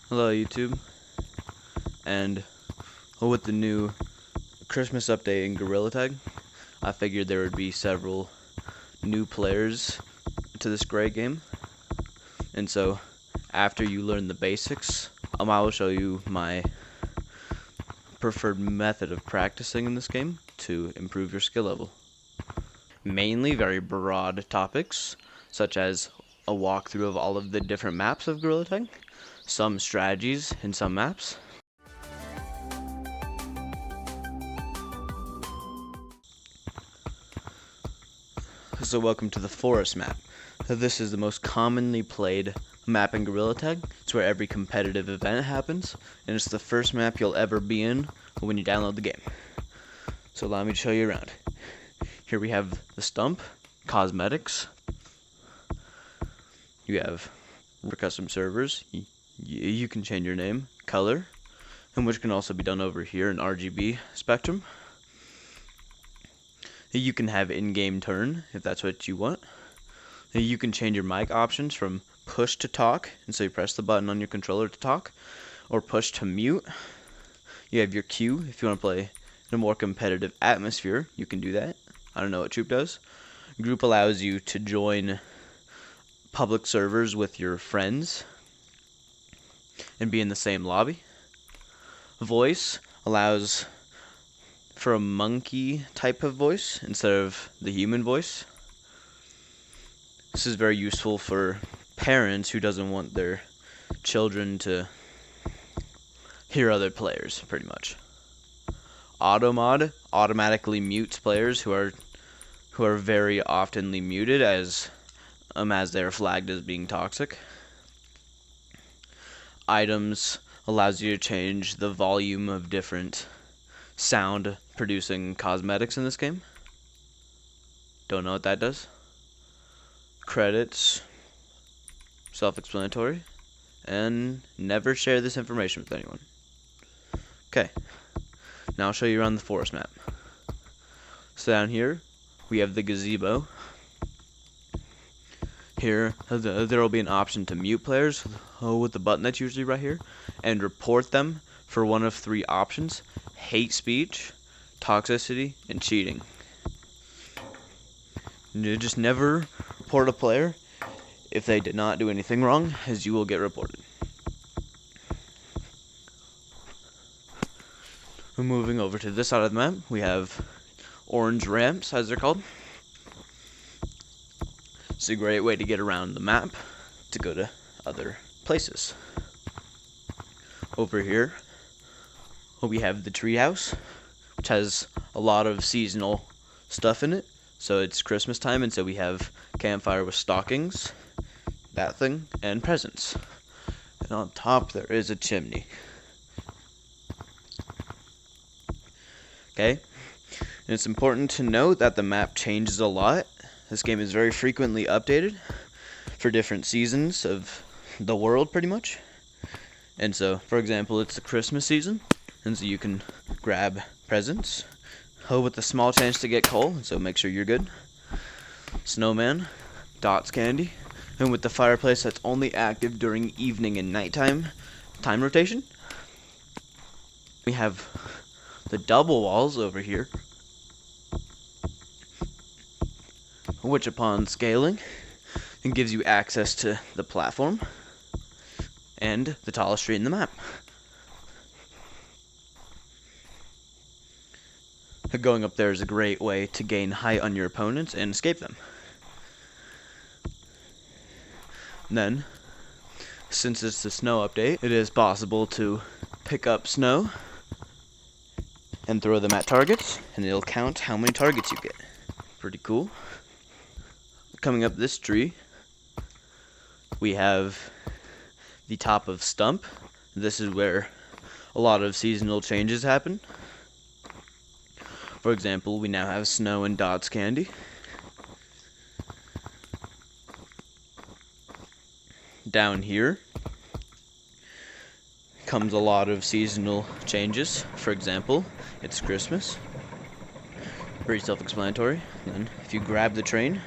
Hello YouTube, and with the new Christmas update in Gorilla Tag, I figured there would be several new players to this great game, and so after you learn the basics, I will show you my preferred method of practicing in this game to improve your skill level. Mainly very broad topics, such as a walkthrough of all of the different maps of Gorilla Tag, some strategies in some maps, so welcome to the Forest map. This is the most commonly played map in Gorilla Tag. It's where every competitive event happens, and it's the first map you'll ever be in when you download the game. So allow me to show you around. Here we have the stump, cosmetics. You have for custom servers. You can change your name, color, and which can also be done over here in RGB spectrum. You can have in-game turn if that's what you want. You can change your mic options from push to talk, and so you press the button on your controller to talk, or push to mute. You have your queue if you want to play in a more competitive atmosphere. You can do that. I don't know what Troop does. Group allows you to join public servers with your friends and be in the same lobby. Voice allows for a monkey type of voice instead of the human voice. This is very useful for parents who doesn't want their children to hear other players, pretty much. Auto mod automatically mutes players who are very oftenly muted as they're flagged as being toxic. Items allows you to change the volume of different sound producing cosmetics in this game. Don't know what that does. Credits, self-explanatory, and never share this information with anyone. Okay, now I'll show you around the forest map. So down here we have the gazebo. Here there will be an option to mute players with the button that's usually right here, and report them for one of three options: hate speech, toxicity, and cheating. You just never report a player if they did not do anything wrong, as you will get reported. Moving over to this side of the map, we have orange ramps, as they're called. It's a great way to get around the map to go to other places. Over here, we have the treehouse, which has a lot of seasonal stuff in it. So it's Christmas time, and so we have campfire with stockings, that thing, and presents. And on top there is a chimney. Okay, and it's important to note that the map changes a lot. This game is very frequently updated for different seasons of the world, pretty much. And so, for example, it's the Christmas season, and so you can grab presents with a small chance to get coal, and so make sure you're good. Snowman, dots candy, and with the fireplace that's only active during evening and nighttime time rotation. We have the double walls over here, which upon scaling it gives you access to the platform and the tallest tree in the map. Going up there is a great way to gain height on your opponents and escape them. And then, since it's the snow update, it is possible to pick up snow and throw them at targets, and it'll count how many targets you get. Pretty cool. Coming up this tree, we have the top of Stump. This is where a lot of seasonal changes happen. For example, we now have snow and dots candy. Down here comes a lot of seasonal changes. For example, it's Christmas. Pretty self-explanatory. And if you grab the train,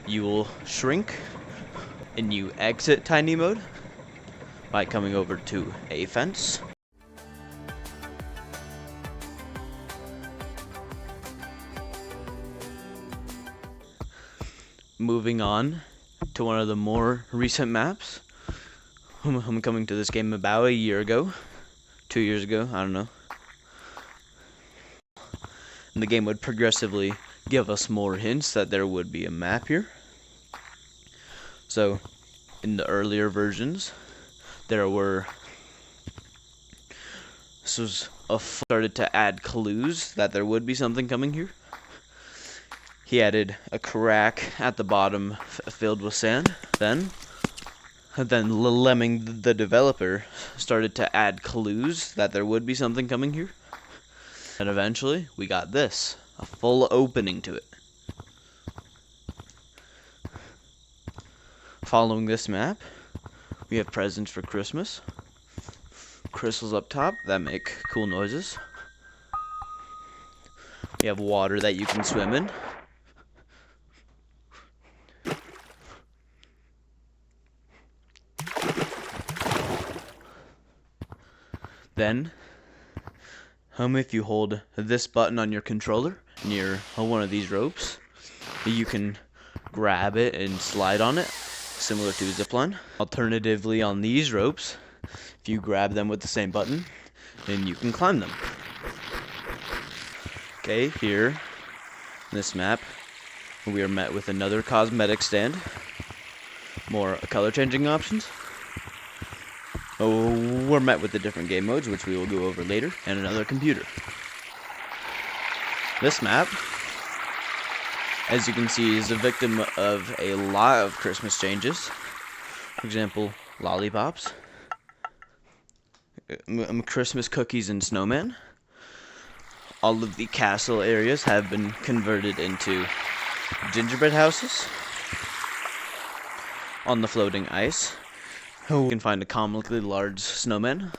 you will shrink and you exit tiny mode. by coming over to a fence. Moving on to one of the more recent maps. I'm coming to this game about a year ago, 2 years ago, I don't know. And the game would progressively give us more hints that there would be a map here. So, in the earlier versions, started to add clues that there would be something coming here. He added a crack at the bottom filled with sand. Then Lemming, the developer, started to add clues that there would be something coming here. And eventually, we got this, a full opening to it. Following this map, we have presents for Christmas. Crystals up top that make cool noises. We have water that you can swim in. Then, if you hold this button on your controller near one of these ropes, you can grab it and slide on it, similar to a zipline. Alternatively, on these ropes, if you grab them with the same button, then you can climb them. Okay, here, in this map, we are met with another cosmetic stand, more color changing options. We're met with the different game modes, which we will go over later, and another computer. This map, as you can see, is a victim of a lot of Christmas changes. For example, lollipops, Christmas cookies and snowman. All of the castle areas have been converted into gingerbread houses on the floating ice. You can find a comically large snowman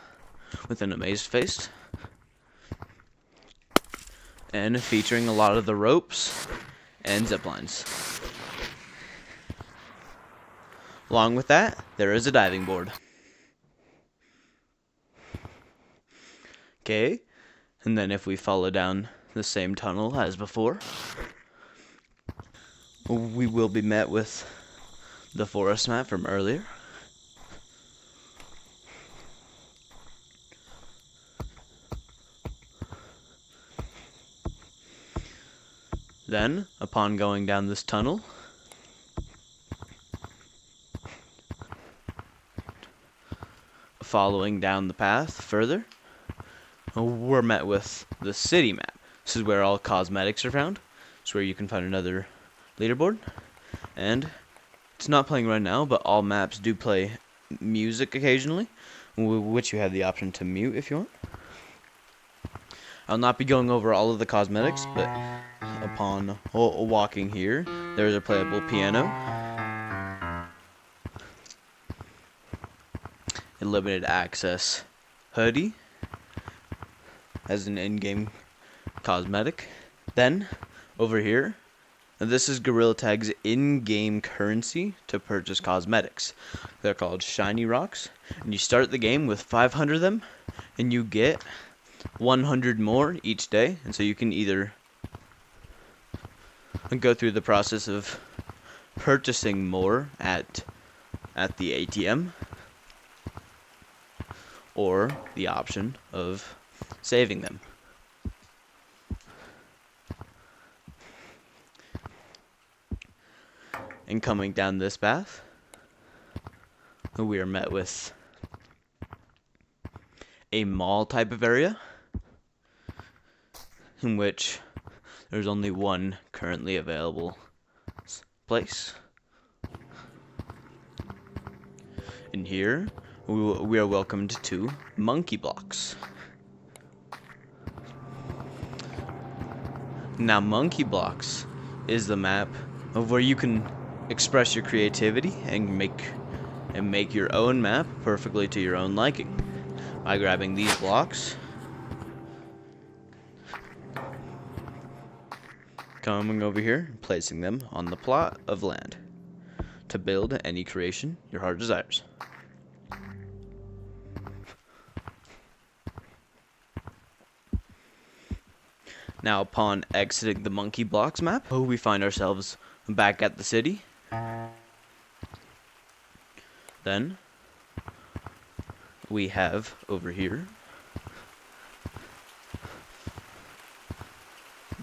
with an amazed face, and featuring a lot of the ropes and zip lines. Along with that, there is a diving board. Okay, and then if we follow down the same tunnel as before, we will be met with the forest map from earlier. Then, upon going down this tunnel, following down the path further, we're met with the city map. This is where all cosmetics are found. It's where you can find another leaderboard. And it's not playing right now, but all maps do play music occasionally, which you have the option to mute if you want. I'll not be going over all of the cosmetics, but upon walking here, there is a playable piano, a limited access hoodie as an in-game cosmetic. Then, over here, this is Gorilla Tag's in-game currency to purchase cosmetics. They're called Shiny Rocks, and you start the game with 500 of them, and you get 100 more each day, and so you can either go through the process of purchasing more at the ATM, or the option of saving them. And coming down this path, we are met with a mall type of area, in which there's only one currently available place. In here, we are welcomed to Monkey Blocks. Now, Monkey Blocks is the map of where you can express your creativity and make your own map perfectly to your own liking by grabbing these blocks, coming over here, and placing them on the plot of land to build any creation your heart desires. Now, upon exiting the Monkey Blocks map, we find ourselves back at the city. Then we have over here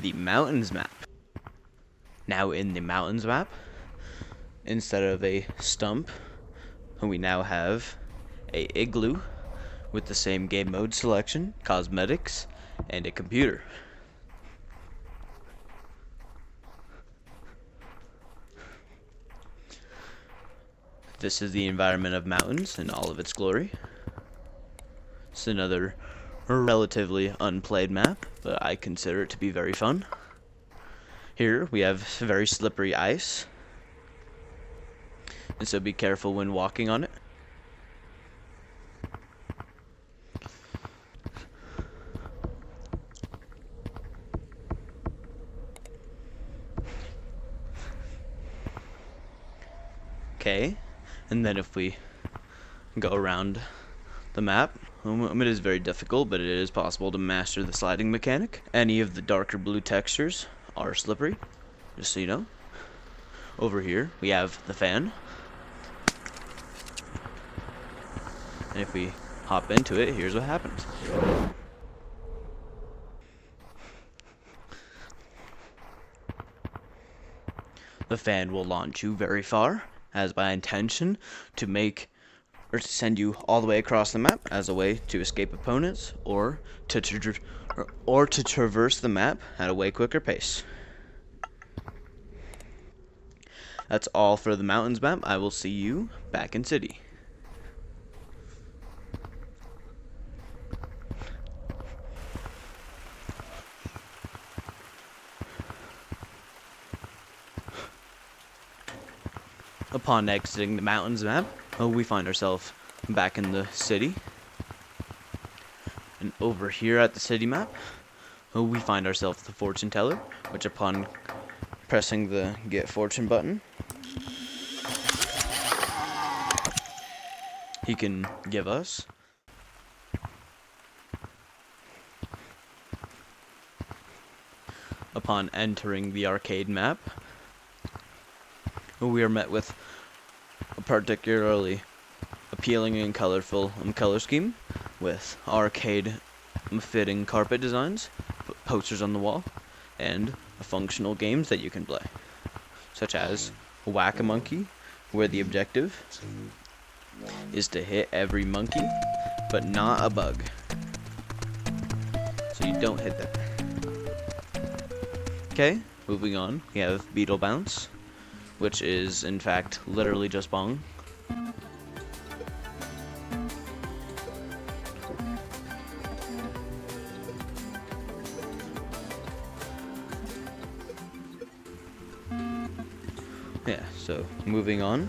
the mountains map. Now in the mountains map, instead of a stump, we now have a igloo with the same game mode selection, cosmetics, and a computer. This is the environment of mountains in all of its glory. It's another relatively unplayed map, but I consider it to be very fun. Here we have very slippery ice, and so be careful when walking on it. Okay, and then if we go around the map, it is very difficult, but it is possible to master the sliding mechanic. Any of the darker blue textures are slippery, just so you know. Over here, we have the fan. And if we hop into it, here's what happens. The fan will launch you very far, as by intention to make or to send you all the way across the map as a way to escape opponents or to traverse the map at a way quicker pace. That's all for the mountains map. I will see you back in city. Upon exiting the mountains map, we find ourselves back in the city. And over here at the city map, we find ourselves the fortune teller, which upon pressing the get fortune button, he can give us upon entering the arcade map. We are met with a particularly appealing and colorful color scheme with arcade fitting carpet designs, posters on the wall, and functional games that you can play, such as Whack-A-Monkey, where the objective is to hit every monkey, but not a bug. So you don't hit that. Okay, moving on, we have Beetle Bounce, which is, in fact, literally just bong. Yeah, so moving on.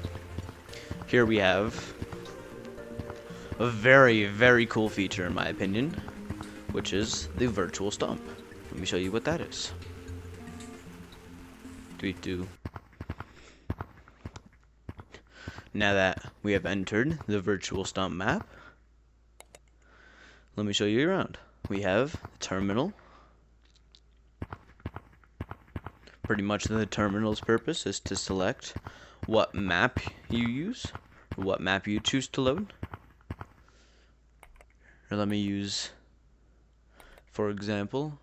Here we have a very, very cool feature, in my opinion, which is the virtual stomp. Let me show you what that is. Now that we have entered the virtual stomp map, let me show you around. We have the terminal. Pretty much the terminal's purpose is to select what map you use, or what map you choose to load. Or let me use, for example,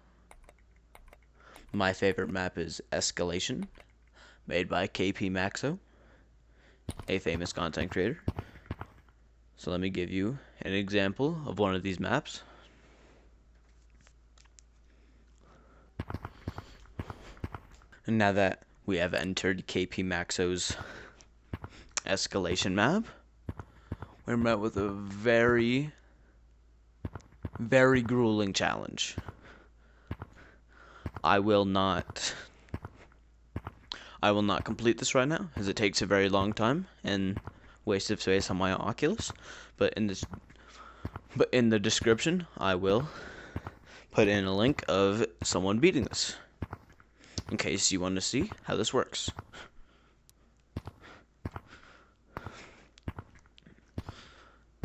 my favorite map is Escalation, made by KP Maxo, a famous content creator. So let me give you an example of one of these maps. And now that we have entered KP Maxo's Escalation map, we're met with a very, very grueling challenge. I will not complete this right now, as it takes a very long time and waste of space on my Oculus. But in the description, I will put in a link of someone beating this, in case you want to see how this works.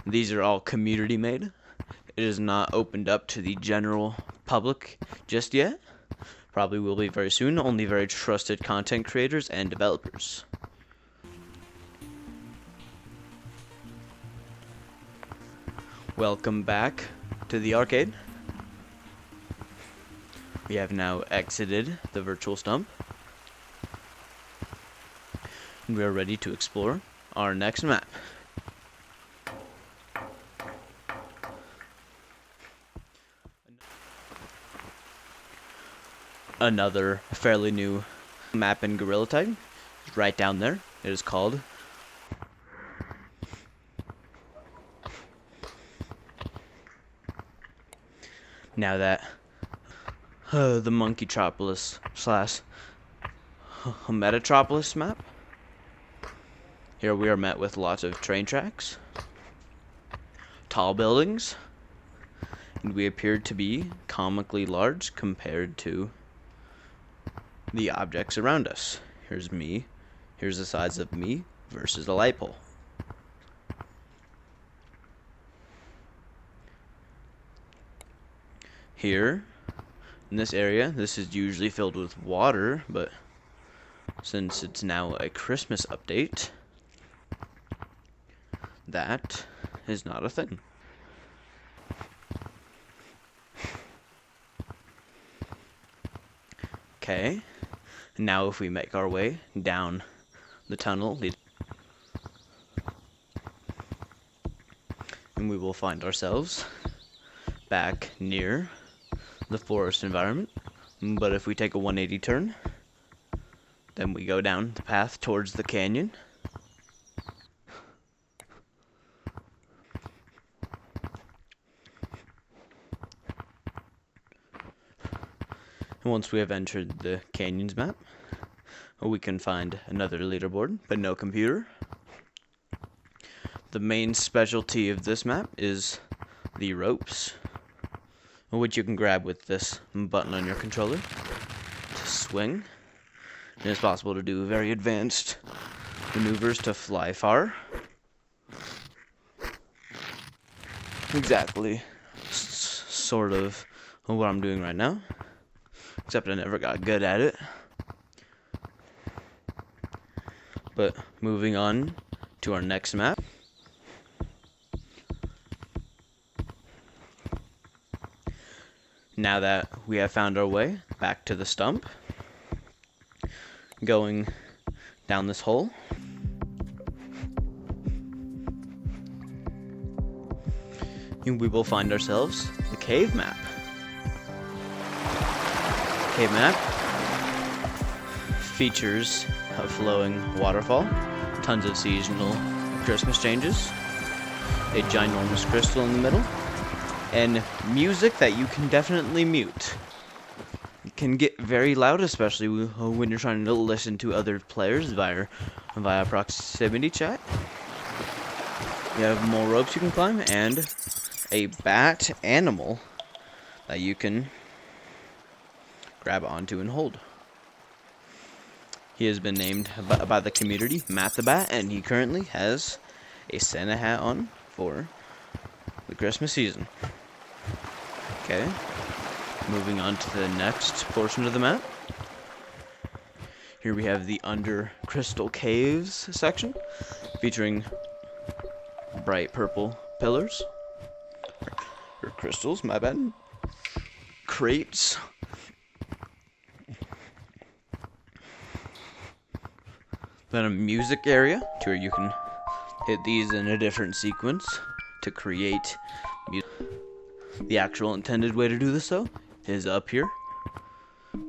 These are all community made. It is not opened up to the general public just yet, Probably will be very soon, only very trusted content creators and developers. Welcome back to the arcade. We have now exited the virtual stump. And we are ready to explore our next map. Another fairly new map in Gorilla Tag is right down there. It is called now that the Monkeytropolis slash Metatropolis map. Here we are met with lots of train tracks, tall buildings, and we appear to be comically large compared to the objects around us. Here's me. Here's the size of me versus a light pole. Here, in this area, this is usually filled with water, but since it's now a Christmas update, that is not a thing. Okay, now if we make our way down the tunnel, and we will find ourselves back near the forest environment. But if we take a 180 turn, then we go down the path towards the canyon. And once we have entered the canyons map, we can find another leaderboard, but no computer. The main specialty of this map is the ropes, which you can grab with this button on your controller to swing. And it's possible to do very advanced maneuvers to fly far. Exactly sort of what I'm doing right now, except I never got good at it. But moving on to our next map. Now that we have found our way back to the stump, going down this hole, and we will find ourselves the cave map. Cave map features a flowing waterfall, tons of seasonal Christmas changes, a ginormous crystal in the middle, and music that you can definitely mute. It can get very loud, especially when you're trying to listen to other players via proximity chat. You have more ropes you can climb, and a bat animal that you can grab onto and hold. He has been named by the community Matt the Bat, and he currently has a Santa hat on for the Christmas season. Okay, moving on to the next portion of the map. Here we have the Under Crystal Caves section, featuring bright purple pillars, or crystals, my bad, crates, then a music area to where you can hit these in a different sequence to create music. The actual intended way to do this, though, is up here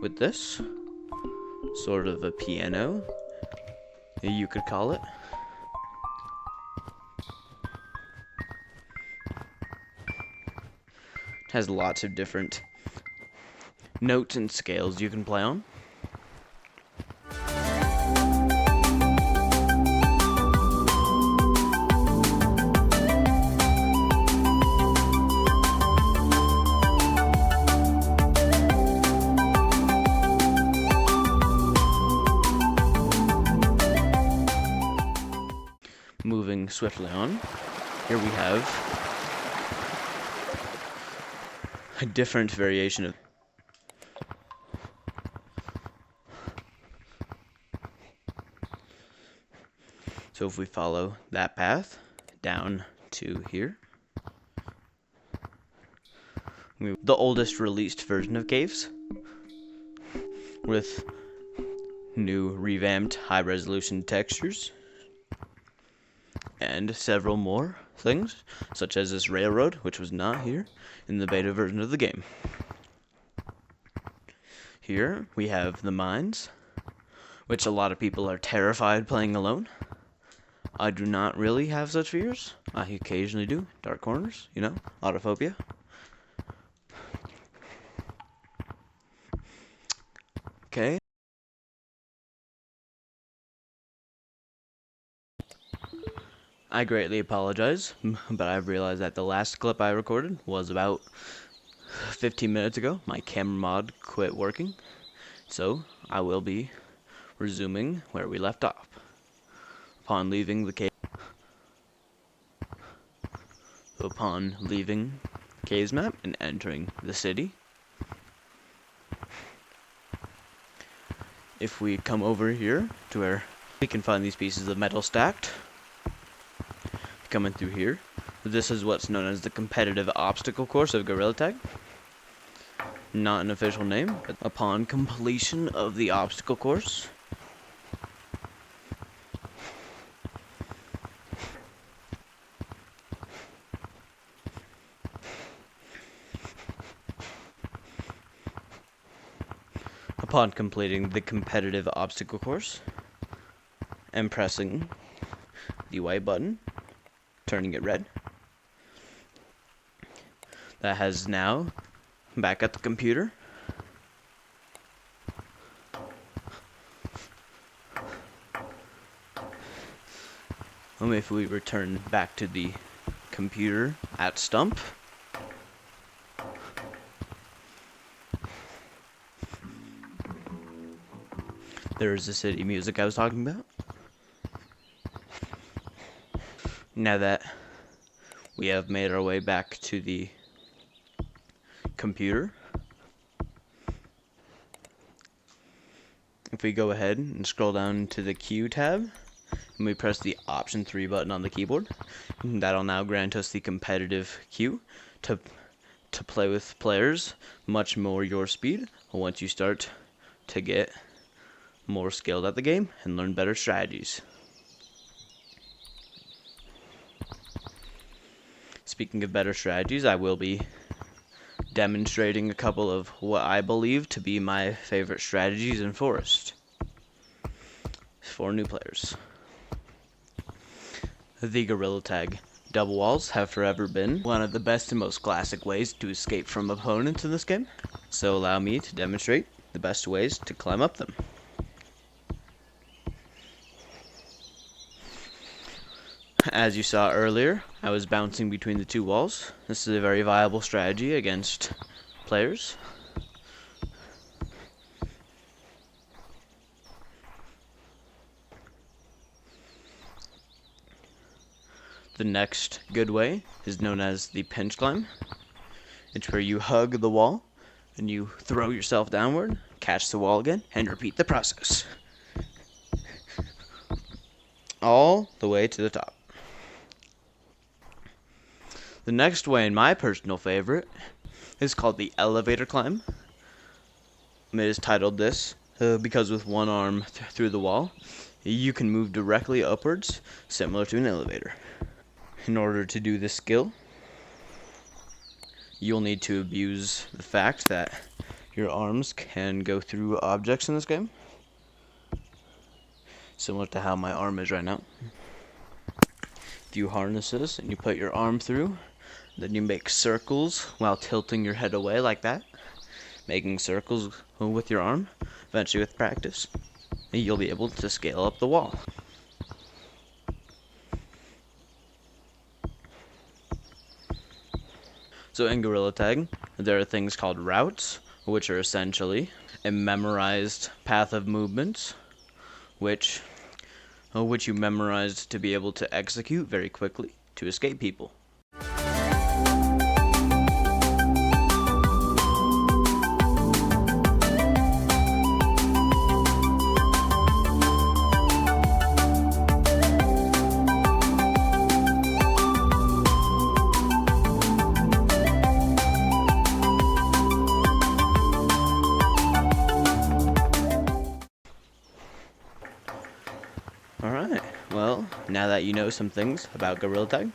with this sort of a piano, you could call it. It has lots of different notes and scales you can play on. Moving swiftly on, here we have a different variation of So if we follow that path down to here, the oldest released version of Caves with new revamped high-resolution textures and several more things, such as this railroad, which was not here in the beta version of the game. Here we have the mines, which a lot of people are terrified playing alone. I do not really have such fears. I occasionally do. Dark corners, you know, autophobia. Okay. I greatly apologize, but I've realized that the last clip I recorded was about 15 minutes ago. My camera mod quit working, so I will be resuming where we left off. Upon leaving Caves map and entering the city, if we come over here to where we can find these pieces of metal stacked, coming through here, this is what's known as the competitive obstacle course of Gorilla Tag. Not an official name, but upon completion of the obstacle course, upon completing the competitive obstacle course and pressing the white button, turning it red, that has now back at the computer. If we return back to the computer at Stump, there's the city music I was talking about. Now that we have made our way back to the computer, if we go ahead and scroll down to the Q tab, and we press the Option 3 button on the keyboard, that'll now grant us the competitive queue to play with players much more your speed once you start to get more skilled at the game and learn better strategies. Speaking of better strategies, I will be demonstrating a couple of what I believe to be my favorite strategies in Forest for new players. The Gorilla Tag double walls have forever been one of the best and most classic ways to escape from opponents in this game, so allow me to demonstrate the best ways to climb up them. As you saw earlier, I was bouncing between the two walls. This is a very viable strategy against players. The next good way is known as the pinch climb. It's where you hug the wall and you throw yourself downward, catch the wall again, and repeat the process all the way to the top. The next way, and my personal favorite, is called the elevator climb. It is titled this because with one arm through the wall, you can move directly upwards, similar to an elevator. In order to do this skill, you'll need to abuse the fact that your arms can go through objects in this game, similar to how my arm is right now. If you harness this and you put your arm through, then you make circles while tilting your head away like that, making circles with your arm. Eventually, with practice, you'll be able to scale up the wall. So in Gorilla Tag, there are things called routes, which are essentially a memorized path of movements, which you memorized to be able to execute very quickly to escape people. now that you know some things about Gorilla Tag,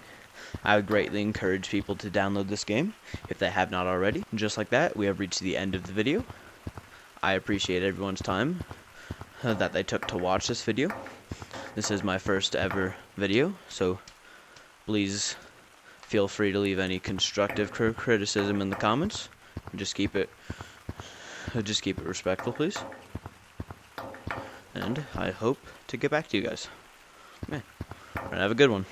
I would greatly encourage people to download this game if they have not already. Just like that, we have reached the end of the video. I appreciate everyone's time that they took to watch this video. This is my first ever video, so please feel free to leave any constructive criticism in the comments. Just keep it respectful, please. And I hope to get back to you guys. Okay. Have a good one.